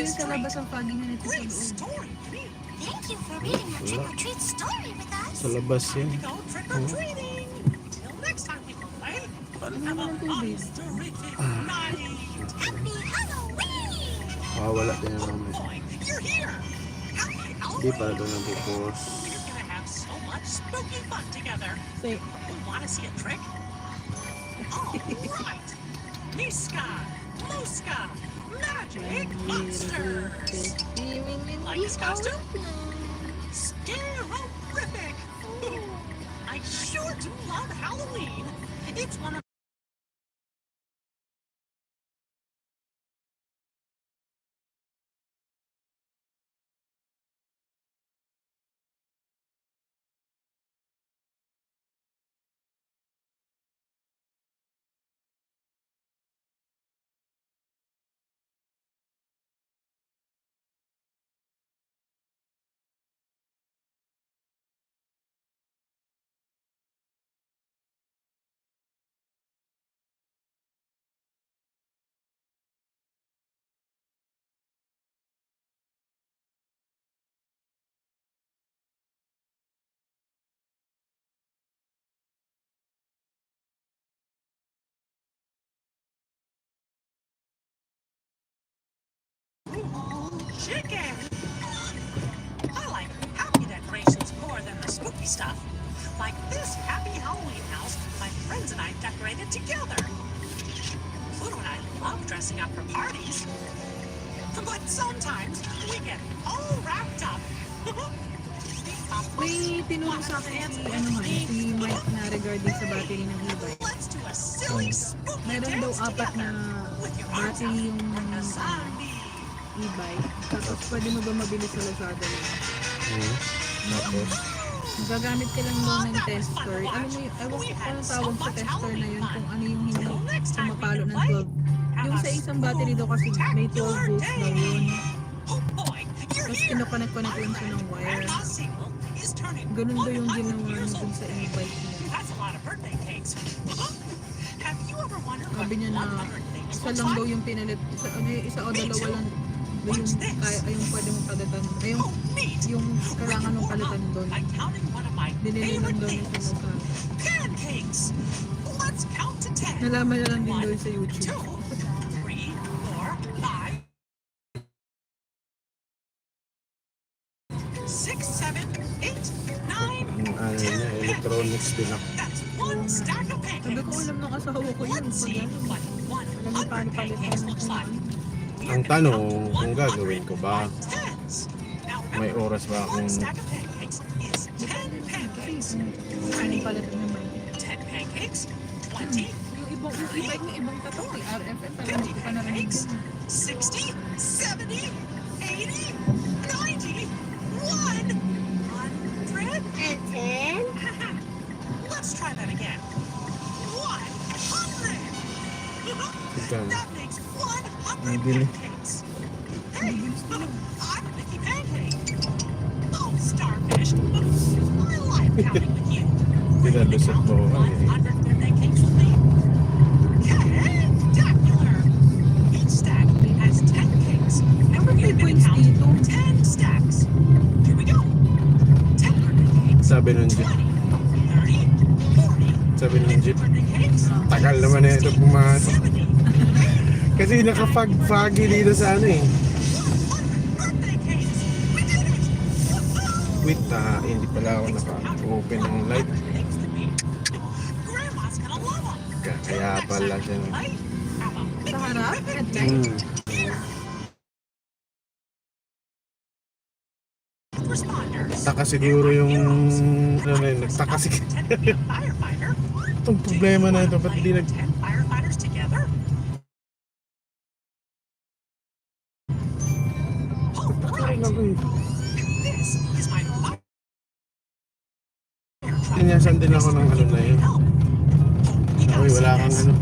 yung sa labas ang foggy na nito sa Great loob. story, Kitty. Thank you for reading a trick or treat story with us. Sa labas yan. Go trick or treating. Till next time we play. Have a monster-rific night. Happy Halloween! Wala din na namin. Boy, you're here. Happy Hindi Halloween. para doon nagpupos. We're gonna have so much spooky fun together. Say, Want to see a trick? All right. Miska, Muska, Magic Monsters. Like this costume? Scare-o-rific. I sure do love Halloween. It's one of chicken. I like happy decorations more than the spooky stuff. Like this happy Halloween house my friends and I decorated together. Pluto and I love dressing up for parties. But sometimes we get all wrapped up. may tinuro sa akin si Mike na regarding sa battery ng e-bike. Let's do a silly spooky Meron daw dance 4 na together with your arms out battery yung like a zombie. e-bike. Tapos pwede mo ba mabili sa Lazada yun? Tapos, Gagamit ka lang doon ng tester. Ano mo yung, ewan ko anong tawag sa tester na yun, kung ano yung hindi pumapalo ng 12. Yung sa isang battery daw kasi may 12 volts daw yun. Oh boy, you're Tapos here. kinoconnect-connect lang siya ng wire. Grandma Single is turning Ganun daw yung 100 ginawa years niya dun old sa today. e-bike niya. That's a lot of birthday cakes. Have you ever wondered what Sabi niya na 100 things isa looks lang daw like? yung pinalit, isa o dalawa lang yung pwede mong palitan. Ay, Oh, neat. yung kailangan mong palitan doon. I'm counting one of my Binili lang favorite daw niya things. sa Lazada. Pancakes. Let's count to 10. Nalaman niya lang din doon sa YouTube. 2, 3, 4, 5, 6, 7, 8, 9, ano niya, electronics din ako. That's one stack of Sabi ko pancakes. alam ng asawa ko yun. Let's see what Alam mo 100 paano palitan pancakes ng looks like. Ang tanong, kung gagawin ko ba, Tens. Now may remember, oras ba one akong stack of pancakes is 10 pancakes. Ano palitan naman. 10 pancakes, 20, Yung e-bike na ibang tatak eh. RFF, alam mo ko pa narinig pancakes, yun. 60, 70, 80, 90, 100. And then, Let's try that again. 100. Ikaw. That makes 100 Nabili. pancakes. Hey, I'm a Mickey Pancake. Oh, Starfish. I like counting with you. Pinalusot mo ako eh. 100 birthday cakes with me. Spectacular. Each stack has 10 cakes. And we're May going to points count dito. 10 stacks. Here we go. 10 birthday cakes. Sabi nun Jeep, 20, 30, 40, sabi nun Jeep, birthday cakes. tagal naman na ito pumasok. 70, Kasi nakafag-foggy dito sa ano eh. 100 birthday cakes. We did it. Woohoo! Wait, hindi pala ako naka-open ng light. Thanks to me. Grandma's gonna love 'em. Kaya pala siya. Right? Have a Sa harap, at night. responders. Taka siguro yung ano na yun, nagtaka si 10 firefighter. itong problema na ito, ba't di nag 10 firefighters together. All right. This is my fire truck. Inyasan din ako ng ano na yun. Help. You Uy, gotta wala see kang this. ano.